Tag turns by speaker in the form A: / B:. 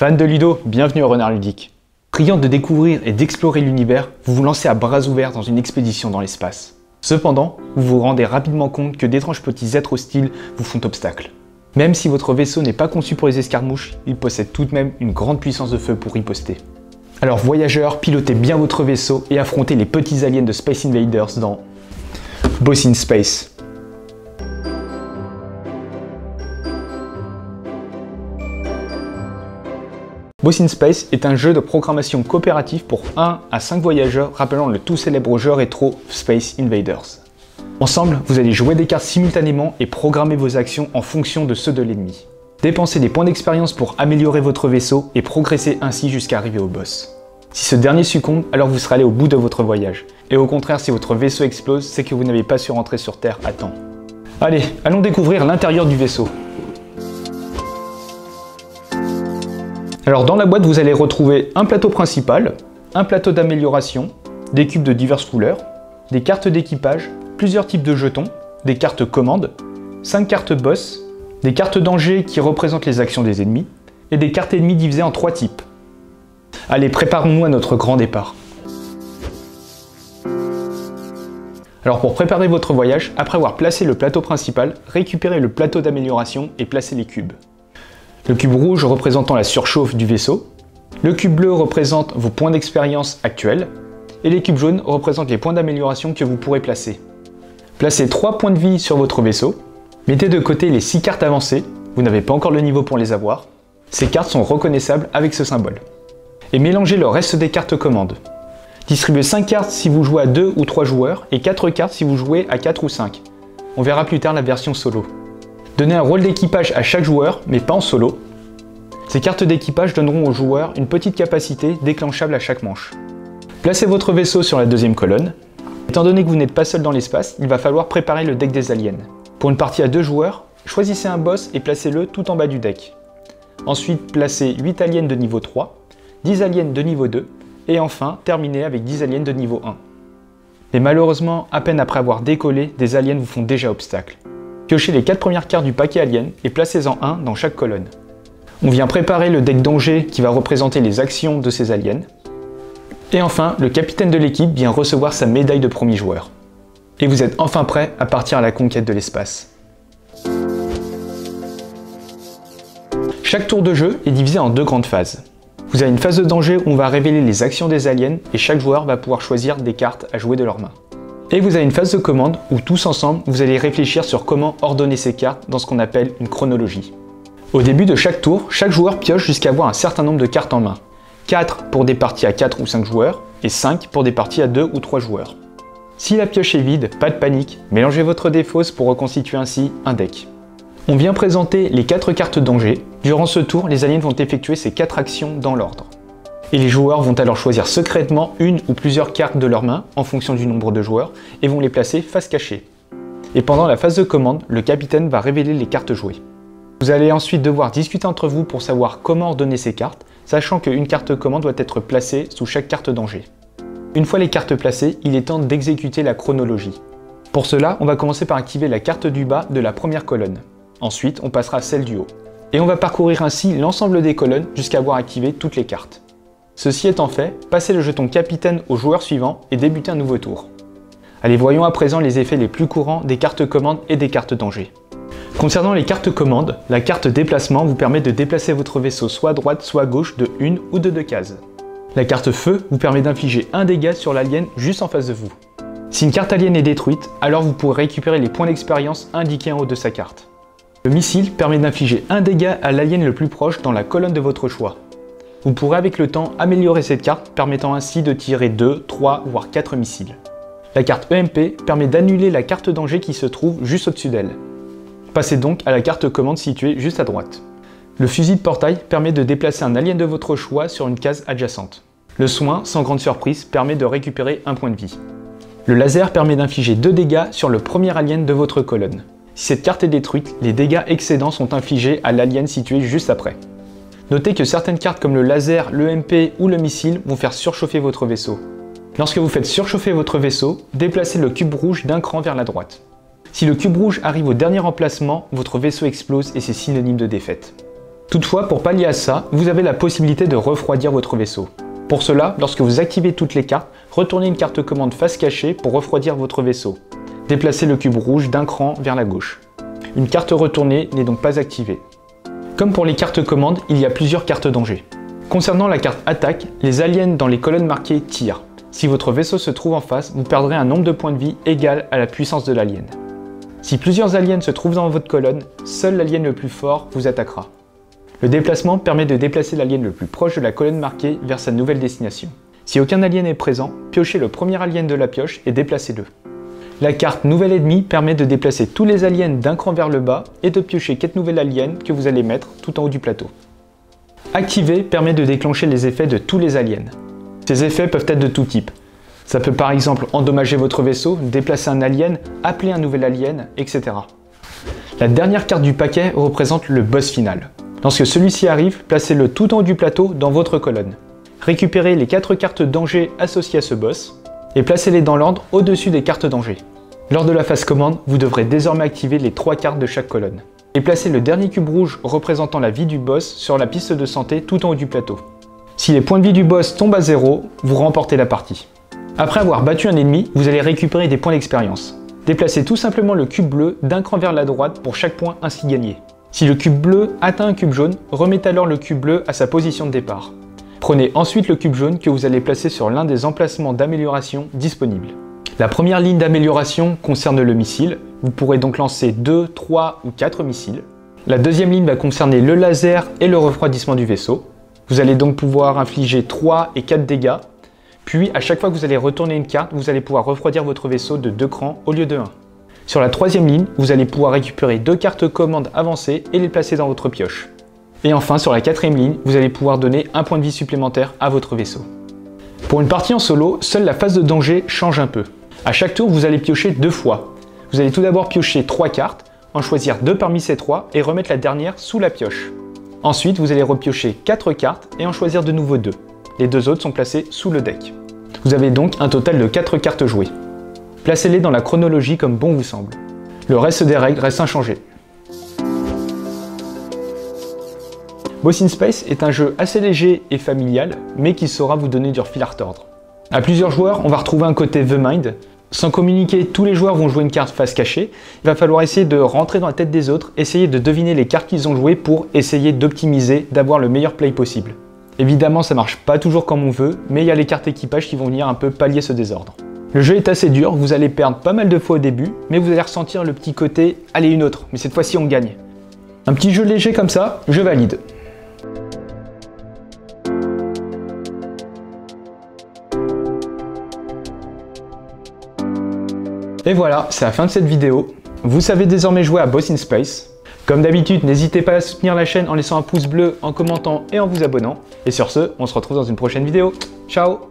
A: Fans de Ludo, bienvenue au Renard Ludique. Priant de découvrir et d'explorer l'univers, vous vous lancez à bras ouverts dans une expédition dans l'espace. Cependant, vous vous rendez rapidement compte que d'étranges petits êtres hostiles vous font obstacle. Même si votre vaisseau n'est pas conçu pour les escarmouches, il possède tout de même une grande puissance de feu pour riposter. Alors voyageurs, pilotez bien votre vaisseau et affrontez les petits aliens de Space Invaders dans Boss in Space. Boss in Space est un jeu de programmation coopératif pour 1 à 5 voyageurs rappelant le tout célèbre jeu rétro Space Invaders. Ensemble, vous allez jouer des cartes simultanément et programmer vos actions en fonction de ceux de l'ennemi. Dépensez des points d'expérience pour améliorer votre vaisseau et progresser ainsi jusqu'à arriver au boss. Si ce dernier succombe, alors vous serez allé au bout de votre voyage. Et au contraire, si votre vaisseau explose, c'est que vous n'avez pas su rentrer sur Terre à temps. Allez, allons découvrir l'intérieur du vaisseau. Alors dans la boîte, vous allez retrouver un plateau principal, un plateau d'amélioration, des cubes de diverses couleurs, des cartes d'équipage, plusieurs types de jetons, des cartes commandes, 5 cartes boss, des cartes danger qui représentent les actions des ennemis, et des cartes ennemies divisées en 3 types. Allez, préparons-nous à notre grand départ. Alors pour préparer votre voyage, après avoir placé le plateau principal, récupérez le plateau d'amélioration et placez les cubes. Le cube rouge représentant la surchauffe du vaisseau, le cube bleu représente vos points d'expérience actuels, et les cubes jaunes représentent les points d'amélioration que vous pourrez placer. Placez 3 points de vie sur votre vaisseau, mettez de côté les 6 cartes avancées, vous n'avez pas encore le niveau pour les avoir, ces cartes sont reconnaissables avec ce symbole. Et mélangez le reste des cartes commandes. Distribuez 5 cartes si vous jouez à 2 ou 3 joueurs, et 4 cartes si vous jouez à 4 ou 5. On verra plus tard la version solo. Donnez un rôle d'équipage à chaque joueur, mais pas en solo. Ces cartes d'équipage donneront aux joueurs une petite capacité déclenchable à chaque manche. Placez votre vaisseau sur la deuxième colonne. Étant donné que vous n'êtes pas seul dans l'espace, il va falloir préparer le deck des aliens. Pour une partie à 2 joueurs, choisissez un boss et placez-le tout en bas du deck. Ensuite, placez 8 aliens de niveau 3, 10 aliens de niveau 2, et enfin, terminez avec 10 aliens de niveau 1. Mais malheureusement, à peine après avoir décollé, des aliens vous font déjà obstacle. Piochez les 4 premières cartes du paquet alien et placez-en un dans chaque colonne. On vient préparer le deck danger qui va représenter les actions de ces aliens. Et enfin, le capitaine de l'équipe vient recevoir sa médaille de premier joueur. Et vous êtes enfin prêt à partir à la conquête de l'espace. Chaque tour de jeu est divisé en 2 grandes phases. Vous avez une phase de danger où on va révéler les actions des aliens et chaque joueur va pouvoir choisir des cartes à jouer de leurs mains. Et vous avez une phase de commande où tous ensemble, vous allez réfléchir sur comment ordonner ces cartes dans ce qu'on appelle une chronologie. Au début de chaque tour, chaque joueur pioche jusqu'à avoir un certain nombre de cartes en main. 4 pour des parties à 4 ou 5 joueurs et 5 pour des parties à 2 ou 3 joueurs. Si la pioche est vide, pas de panique, mélangez votre défausse pour reconstituer ainsi un deck. On vient présenter les 4 cartes danger. Durant ce tour, les aliens vont effectuer ces 4 actions dans l'ordre. Et les joueurs vont alors choisir secrètement une ou plusieurs cartes de leur main en fonction du nombre de joueurs et vont les placer face cachée. Et pendant la phase de commande, le capitaine va révéler les cartes jouées. Vous allez ensuite devoir discuter entre vous pour savoir comment ordonner ces cartes, sachant qu'une carte commande doit être placée sous chaque carte danger. Une fois les cartes placées, il est temps d'exécuter la chronologie. Pour cela, on va commencer par activer la carte du bas de la première colonne. Ensuite, on passera à celle du haut. Et on va parcourir ainsi l'ensemble des colonnes jusqu'à avoir activé toutes les cartes. Ceci étant fait, passez le jeton capitaine au joueur suivant et débutez un nouveau tour. Allez, voyons à présent les effets les plus courants des cartes commandes et des cartes danger. Concernant les cartes commandes, la carte déplacement vous permet de déplacer votre vaisseau soit à droite soit à gauche de 1 ou de 2 cases. La carte feu vous permet d'infliger un dégât sur l'alien juste en face de vous. Si une carte alien est détruite, alors vous pourrez récupérer les points d'expérience indiqués en haut de sa carte. Le missile permet d'infliger un dégât à l'alien le plus proche dans la colonne de votre choix. Vous pourrez avec le temps améliorer cette carte, permettant ainsi de tirer 2, 3, voire 4 missiles. La carte EMP permet d'annuler la carte danger qui se trouve juste au-dessus d'elle. Passez donc à la carte commande située juste à droite. Le fusil de portail permet de déplacer un alien de votre choix sur une case adjacente. Le soin, sans grande surprise, permet de récupérer un point de vie. Le laser permet d'infliger 2 dégâts sur le premier alien de votre colonne. Si cette carte est détruite, les dégâts excédents sont infligés à l'alien situé juste après. Notez que certaines cartes comme le laser, l'EMP ou le missile vont faire surchauffer votre vaisseau. Lorsque vous faites surchauffer votre vaisseau, déplacez le cube rouge d'un cran vers la droite. Si le cube rouge arrive au dernier emplacement, votre vaisseau explose et c'est synonyme de défaite. Toutefois, pour pallier à ça, vous avez la possibilité de refroidir votre vaisseau. Pour cela, lorsque vous activez toutes les cartes, retournez une carte commande face cachée pour refroidir votre vaisseau. Déplacez le cube rouge d'un cran vers la gauche. Une carte retournée n'est donc pas activée. Comme pour les cartes commandes, il y a plusieurs cartes danger. Concernant la carte attaque, les aliens dans les colonnes marquées tirent. Si votre vaisseau se trouve en face, vous perdrez un nombre de points de vie égal à la puissance de l'alien. Si plusieurs aliens se trouvent dans votre colonne, seul l'alien le plus fort vous attaquera. Le déplacement permet de déplacer l'alien le plus proche de la colonne marquée vers sa nouvelle destination. Si aucun alien est présent, piochez le premier alien de la pioche et déplacez-le. La carte Nouvel ennemi permet de déplacer tous les aliens d'un cran vers le bas et de piocher 4 nouvelles aliens que vous allez mettre tout en haut du plateau. Activer permet de déclencher les effets de tous les aliens. Ces effets peuvent être de tout type. Ça peut par exemple endommager votre vaisseau, déplacer un alien, appeler un nouvel alien, etc. La dernière carte du paquet représente le boss final. Lorsque celui-ci arrive, placez-le tout en haut du plateau dans votre colonne. Récupérez les 4 cartes danger associées à ce boss et placez-les dans l'ordre au-dessus des cartes danger. Lors de la phase commande, vous devrez désormais activer les 3 cartes de chaque colonne. Et placez le dernier cube rouge représentant la vie du boss sur la piste de santé tout en haut du plateau. Si les points de vie du boss tombent à 0, vous remportez la partie. Après avoir battu un ennemi, vous allez récupérer des points d'expérience. Déplacez tout simplement le cube bleu d'un cran vers la droite pour chaque point ainsi gagné. Si le cube bleu atteint un cube jaune, remettez alors le cube bleu à sa position de départ. Prenez ensuite le cube jaune que vous allez placer sur l'un des emplacements d'amélioration disponibles. La première ligne d'amélioration concerne le missile. Vous pourrez donc lancer 2, 3 ou 4 missiles. La deuxième ligne va concerner le laser et le refroidissement du vaisseau. Vous allez donc pouvoir infliger 3 et 4 dégâts. Puis à chaque fois que vous allez retourner une carte, vous allez pouvoir refroidir votre vaisseau de 2 crans au lieu de 1. Sur la troisième ligne, vous allez pouvoir récupérer 2 cartes commandes avancées et les placer dans votre pioche. Et enfin, sur la quatrième ligne, vous allez pouvoir donner un point de vie supplémentaire à votre vaisseau. Pour une partie en solo, seule la phase de danger change un peu. À chaque tour, vous allez piocher 2 fois. Vous allez tout d'abord piocher 3 cartes, en choisir 2 parmi ces 3 et remettre la dernière sous la pioche. Ensuite, vous allez repiocher 4 cartes et en choisir de nouveau 2. Les 2 autres sont placées sous le deck. Vous avez donc un total de 4 cartes jouées. Placez-les dans la chronologie comme bon vous semble. Le reste des règles reste inchangé. Boss in Space est un jeu assez léger et familial, mais qui saura vous donner du fil à retordre. À plusieurs joueurs, on va retrouver un côté The Mind. Sans communiquer, tous les joueurs vont jouer une carte face cachée. Il va falloir essayer de rentrer dans la tête des autres, essayer de deviner les cartes qu'ils ont jouées pour essayer d'optimiser, d'avoir le meilleur play possible. Évidemment, ça marche pas toujours comme on veut, mais il y a les cartes équipage qui vont venir un peu pallier ce désordre. Le jeu est assez dur, vous allez perdre pas mal de fois au début, mais vous allez ressentir le petit côté « allez une autre », mais cette fois-ci on gagne. Un petit jeu léger comme ça, je valide. Et voilà, c'est la fin de cette vidéo. Vous savez désormais jouer à Boss in Space. Comme d'habitude, n'hésitez pas à soutenir la chaîne en laissant un pouce bleu, en commentant et en vous abonnant. Et sur ce, on se retrouve dans une prochaine vidéo. Ciao!